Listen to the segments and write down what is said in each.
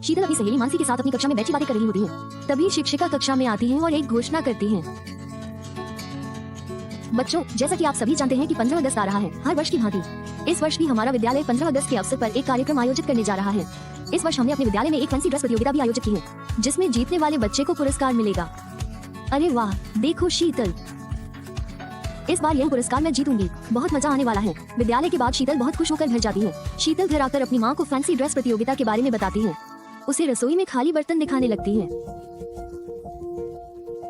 शीतल अपनी सहेली मानसी के साथ अपनी कक्षा में बैठी बातें कर रही होती है। तभी शिक्षिका कक्षा में आती है और एक घोषणा करती है। बच्चों, जैसा कि आप सभी जानते हैं कि 15 अगस्त आ रहा है, हर वर्ष की भांति इस वर्ष भी हमारा विद्यालय 15 अगस्त के अवसर पर एक कार्यक्रम आयोजित करने जा रहा है। इस वर्ष हमने अपने विद्यालय में एक फैंसी ड्रेस प्रतियोगिता भी आयोजित की है, जिसमें जीतने वाले बच्चे को पुरस्कार मिलेगा। अरे वाह, देखो शीतल, इस बार यह पुरस्कार मैं जीतूंगी, बहुत मजा आने वाला है। विद्यालय के बाद शीतल बहुत खुश होकर घर जाती है। शीतल घर आकर अपनी माँ को फैंसी ड्रेस प्रतियोगिता के बारे में बताती है। उसे रसोई में खाली बर्तन दिखाने लगती है।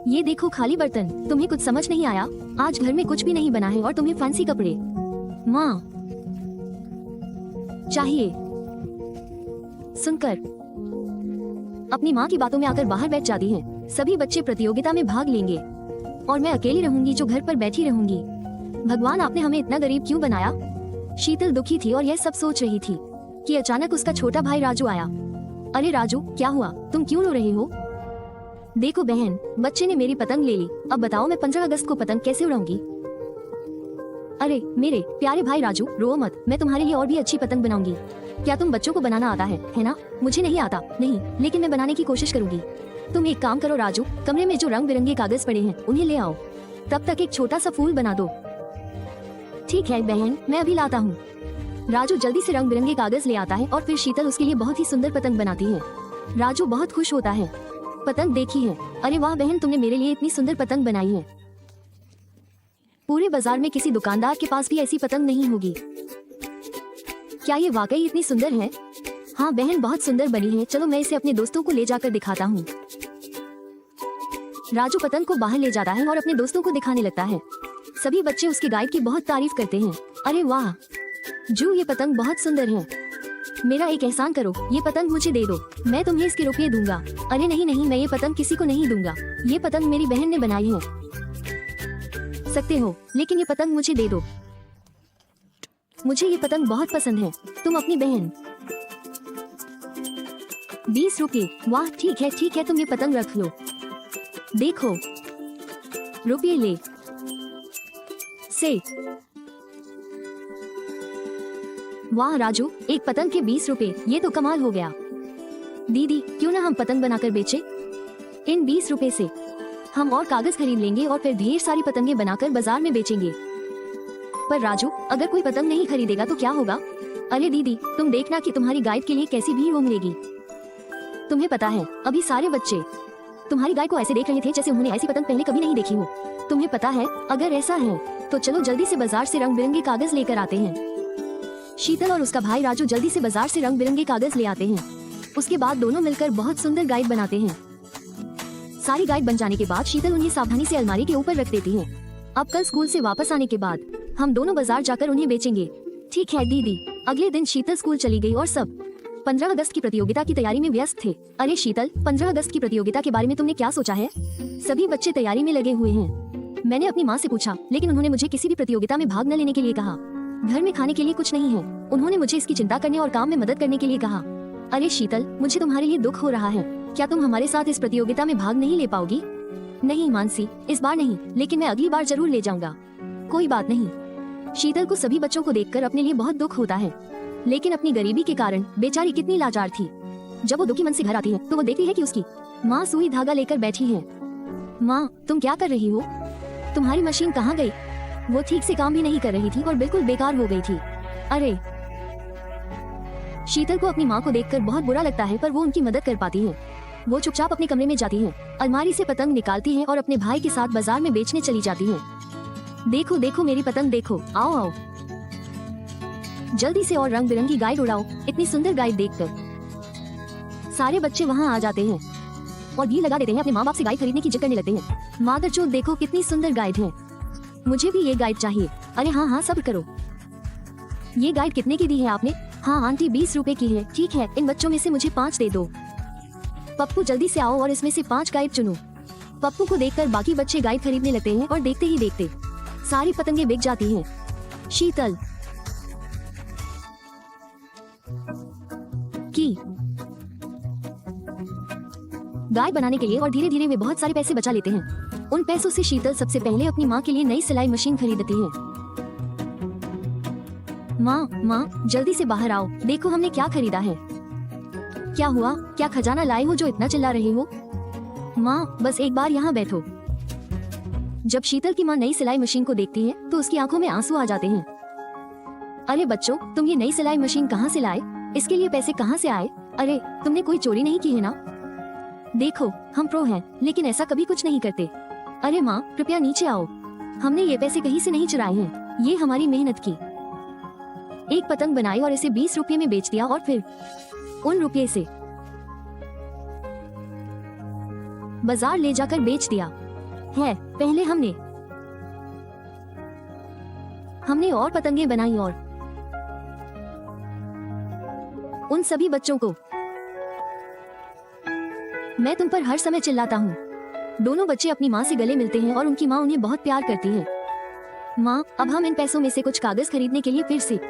ये देखो खाली बर्तन, तुम्हें कुछ समझ नहीं आया? आज घर में कुछ भी नहीं बना है और तुम्हें फैंसी कपड़े माँ चाहिए। सुनकर अपनी माँ की बातों में आकर बाहर बैठ जाती है। सभी बच्चे प्रतियोगिता में भाग लेंगे और मैं अकेली रहूंगी जो घर पर बैठी रहूंगी। भगवान, आपने हमें इतना गरीब क्यों बनाया? शीतल दुखी थी और यह सब सोच रही थी कि अचानक उसका छोटा भाई राजू आया। अरे राजू, क्या हुआ? तुम क्यों रो रहे हो? देखो बहन, बच्चे ने मेरी पतंग ले ली। अब बताओ मैं 15 अगस्त को पतंग कैसे उड़ाऊंगी? अरे मेरे प्यारे भाई राजू, रो मत, मैं तुम्हारे लिए और भी अच्छी पतंग बनाऊंगी। क्या तुम बच्चों को बनाना आता है ना? मुझे नहीं आता, नहीं, लेकिन मैं बनाने की कोशिश करूंगी। तुम एक काम करो राजू, कमरे में जो रंग बिरंगे कागज पड़े हैं उन्हें ले आओ। तब तक एक छोटा सा फूल बना दो। ठीक है बहन, मैं अभी लाता हूँ। राजू जल्दी से रंग बिरंगे कागज ले आता है और फिर शीतल उसके लिए बहुत ही सुंदर पतंग बनाती है। राजू बहुत खुश होता है। पतंग देखी है? अरे वाह बहन, तुमने मेरे लिए इतनी सुंदर पतंग बनाई है। पूरे बाजार में किसी दुकानदार के पास भी ऐसी पतंग नहीं होगी। क्या ये वाकई इतनी सुंदर है? हाँ बहन, बहुत सुंदर बनी है। चलो मैं इसे अपने दोस्तों को ले जाकर दिखाता हूँ। राजू पतंग को बाहर ले जाता है और अपने दोस्तों को दिखाने लगता है। सभी बच्चे उसके गाइड की बहुत तारीफ करते हैं। अरे वाह जू, ये पतंग बहुत सुंदर है। मेरा एक एहसान करो, ये पतंग मुझे दे दो, मैं तुम्हें इसके रुपये दूंगा। अरे नहीं नहीं, मैं ये पतंग किसी को नहीं दूंगा। ये पतंग मेरी बहन ने बनाई है। सकते हो, लेकिन ये पतंग मुझे दे दो। मुझे ये पतंग बहुत पसंद है। तुम अपनी बहन 20 रुपये। वाह ठीक है, तुम ये पतंग रख लो। देखो रुपये ले से। वाह राजू, एक पतंग के 20 रुपए, ये तो कमाल हो गया। दीदी, क्यों ना हम पतंग बनाकर बेचे? इन 20 रुपए से हम और कागज खरीद लेंगे और फिर ढेर सारी पतंगे बनाकर बाजार में बेचेंगे। पर राजू, अगर कोई पतंग नहीं खरीदेगा तो क्या होगा? अरे दीदी, तुम देखना कि तुम्हारी गाइड के लिए कैसी भीड़ उमड़ेगी। तुम्हें पता है, अभी सारे बच्चे तुम्हारी गाइड को ऐसे देख रहे थे जैसे उन्होंने ऐसी पतंग पहले कभी नहीं देखी हो। तुम्हें पता है, अगर ऐसा है तो चलो जल्दी से बाजार से रंग बिरंगे कागज लेकर आते हैं। शीतल और उसका भाई राजू जल्दी से बाजार से रंग बिरंगे कागज ले आते हैं। उसके बाद दोनों मिलकर बहुत सुंदर गाइड बनाते हैं। सारी गाइड बन जाने के बाद शीतल उन्हें सावधानी से अलमारी के ऊपर रख देती है। अब कल स्कूल से वापस आने के बाद हम दोनों बाजार जाकर उन्हें बेचेंगे। ठीक है दीदी। अगले दिन शीतल स्कूल चली गई और सब 15 अगस्त की प्रतियोगिता की तैयारी में व्यस्त थे। अरे शीतल, 15 अगस्त की प्रतियोगिता के बारे में तुमने क्या सोचा है? सभी बच्चे तैयारी में लगे हुए हैं। मैंने अपनी माँ से पूछा, लेकिन उन्होंने मुझे किसी भी प्रतियोगिता में भाग न लेने के लिए कहा। घर में खाने के लिए कुछ नहीं है। उन्होंने मुझे इसकी चिंता करने और काम में मदद करने के लिए कहा। अरे शीतल, मुझे तुम्हारे लिए दुख हो रहा है। क्या तुम हमारे साथ इस प्रतियोगिता में भाग नहीं ले पाओगी? नहीं मानसी, इस बार नहीं, लेकिन मैं अगली बार जरूर ले जाऊंगा। कोई बात नहीं। शीतल को सभी बच्चों को देखकर अपने लिए बहुत दुख होता है, लेकिन अपनी गरीबी के कारण बेचारी कितनी लाचार थी। जब वो दुखी मन से घर आती है तो वो देखती है कि उसकी माँ सुई धागा लेकर बैठी है। माँ, तुम क्या कर रही हो? तुम्हारी मशीन कहाँ गई? वो ठीक से काम भी नहीं कर रही थी और बिल्कुल बेकार हो गई थी। अरे शीतल को अपनी माँ को देखकर बहुत बुरा लगता है, पर वो उनकी मदद कर पाती है। वो चुपचाप अपने कमरे में जाती है, अलमारी से पतंग निकालती है और अपने भाई के साथ बाजार में बेचने चली जाती है। देखो देखो मेरी पतंग देखो, आओ आओ जल्दी से और रंग बिरंगी गाइड उड़ाओ। इतनी सुंदर गाइड देखकर सारे बच्चे वहाँ आ जाते हैं और भीड़ लगा देते हैं। अपने माँ बाप से गाइड खरीदने की जिद करने लगते हैं। मादरचोद, देखो कितनी सुंदर गाइड है, मुझे भी ये गाइड चाहिए। अरे हाँ हाँ, सब्र करो। ये गाइड कितने की दी है आपने? हाँ आंटी, 20 रुपए की है। ठीक है, इन बच्चों में से मुझे 5 दे दो। पप्पू जल्दी से आओ और इसमें से 5 गाइड चुनो। पप्पू को देखकर बाकी बच्चे गाइड खरीदने लगते हैं और देखते ही देखते सारी पतंगे बिक जाती हैं। शीतल की गाइड बनाने के लिए और धीरे धीरे वे बहुत सारे पैसे बचा लेते हैं। उन पैसों से शीतल सबसे पहले अपनी माँ के लिए नई सिलाई मशीन खरीदती है। माँ, जल्दी से बाहर आओ, देखो हमने क्या खरीदा है। क्या हुआ? क्या खजाना लाए हो जो इतना चिल्ला रहे हो? माँ, बस एक बार यहाँ बैठो। जब शीतल की माँ नई सिलाई मशीन को देखती है तो उसकी आंखों में आंसू आ जाते हैं। अरे बच्चों, तुम ये नई सिलाई मशीन कहाँ से लाए? इसके लिए पैसे कहाँ से आए? अरे तुमने कोई चोरी नहीं की है ना? देखो, हम प्रो हैं, लेकिन ऐसा कभी कुछ नहीं करते। अरे माँ, कृपया नीचे आओ। हमने ये पैसे कहीं से नहीं चुराए हैं, ये हमारी मेहनत की। एक पतंग बनाई और इसे 20 रुपये में बेच दिया और फिर उन रुपये से बाजार ले जाकर बेच दिया है। पहले हमने और पतंगे बनाई और उन सभी बच्चों को मैं तुम पर हर समय चिल्लाता हूँ। दोनों बच्चे अपनी माँ से गले मिलते हैं और उनकी माँ उन्हें बहुत प्यार करती है। माँ, अब हम इन पैसों में से कुछ कागज खरीदने के लिए फिर से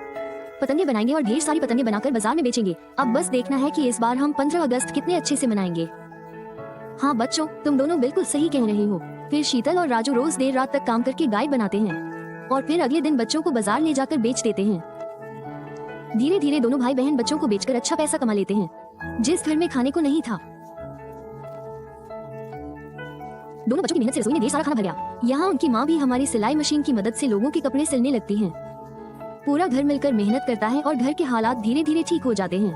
पतंगे बनाएंगे और ढेर सारी पतंगे बनाकर बाजार में बेचेंगे। अब बस देखना है कि इस बार हम 15 अगस्त कितने अच्छे से मनाएंगे। हाँ बच्चों, तुम दोनों बिल्कुल सही कह रहे हो। फिर शीतल और राजू रोज देर रात तक काम करके गाइड बनाते हैं और फिर अगले दिन बच्चों को बाजार ले जाकर बेच देते हैं। धीरे धीरे दोनों भाई बहन बच्चों को बेचकर अच्छा पैसा कमा लेते हैं। जिस घर में खाने को नहीं था, दोनों बच्चों की मेहनत से रसोई में ढेर सारा खाना भर गया। यहाँ उनकी माँ भी हमारी सिलाई मशीन की मदद से लोगों के कपड़े सिलने लगती है। पूरा घर मिलकर मेहनत करता है और घर के हालात धीरे धीरे ठीक हो जाते हैं।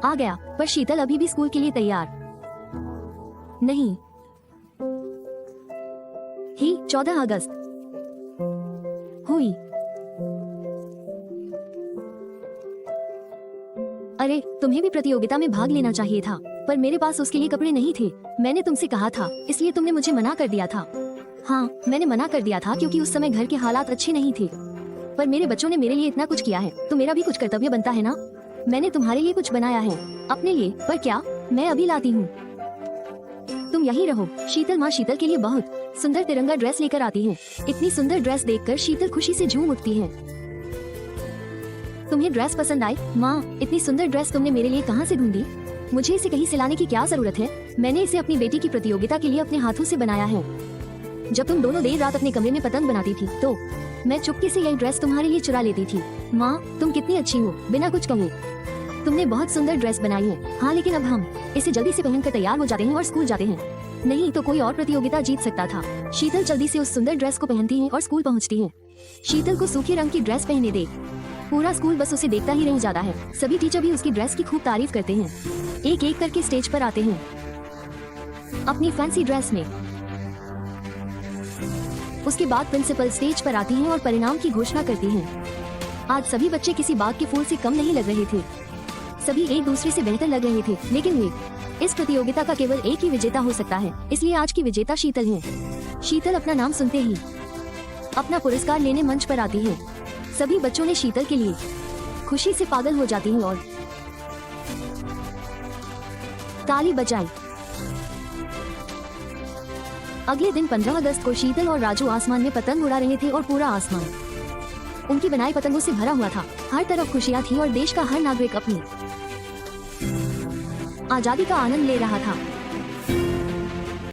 आ गया, पर शीतल अभी भी स्कूल के लिए तैयार नहीं ही। 14 अगस्त हुई। अरे तुम्हें भी प्रतियोगिता में भाग लेना चाहिए था, पर मेरे पास उसके लिए कपड़े नहीं थे। मैंने तुमसे कहा था, इसलिए तुमने मुझे मना कर दिया था। हाँ, मैंने मना कर दिया था क्योंकि उस समय घर के हालात अच्छे नहीं थे। पर मेरे बच्चों ने मेरे लिए इतना कुछ किया है तो मेरा भी कुछ कर्तव्य बनता है ना। मैंने तुम्हारे लिए कुछ बनाया है, अपने लिए। पर क्या? मैं अभी लाती हूँ, तुम यहीं रहो। शीतल माँ शीतल के लिए बहुत सुंदर तिरंगा ड्रेस लेकर आती है। इतनी सुंदर ड्रेस देखकर शीतल खुशी से झूम उठती है। तुम्हें ड्रेस पसंद आई? माँ, इतनी सुंदर ड्रेस तुमने मेरे लिए कहाँ से ढूंढी? मुझे इसे कहीं सिलाने की क्या जरूरत है? मैंने इसे अपनी बेटी की प्रतियोगिता के लिए अपने हाथों से बनाया है। जब तुम दोनों देर रात अपने कमरे में पतंग बनाती थी तो मैं चुपके से यह ड्रेस तुम्हारे लिए चुरा लेती थी। माँ, तुम कितनी अच्छी हो, बिना कुछ कहे तुमने बहुत सुंदर ड्रेस बनाई है। हाँ, लेकिन अब हम इसे जल्दी से पहनकर तैयार हो जाते हैं और स्कूल जाते हैं। नहीं तो कोई और प्रतियोगिता जीत सकता था। शीतल जल्दी से उस सुंदर ड्रेस को पहनती है और स्कूल पहुँचती है। शीतल को सूखे रंग की ड्रेस पहने देख पूरा स्कूल बस उसे देखता ही रह जाता है। सभी टीचर भी उसकी ड्रेस की खूब तारीफ करते हैं। एक एक करके स्टेज पर आते हैं अपनी फैंसी ड्रेस में। उसके बाद प्रिंसिपल स्टेज पर आती है और परिणाम की घोषणा करती है। आज सभी बच्चे किसी बाग के फूल से कम नहीं लग रहे थे। सभी एक दूसरे से बेहतर लग रहे थे, लेकिन वे इस प्रतियोगिता का केवल एक ही विजेता हो सकता है। इसलिए आज की विजेता शीतल है। शीतल अपना नाम सुनते ही अपना पुरस्कार लेने मंच पर आती है। सभी बच्चों ने शीतल के लिए खुशी से पागल हो जाती हैं और ताली बजाई। अगले दिन 15 अगस्त को शीतल और राजू आसमान में पतंग उड़ा रहे थे और पूरा आसमान उनकी बनाई पतंगों से भरा हुआ था। हर तरफ खुशियां थी और देश का हर नागरिक अपनी आजादी का आनंद ले रहा था।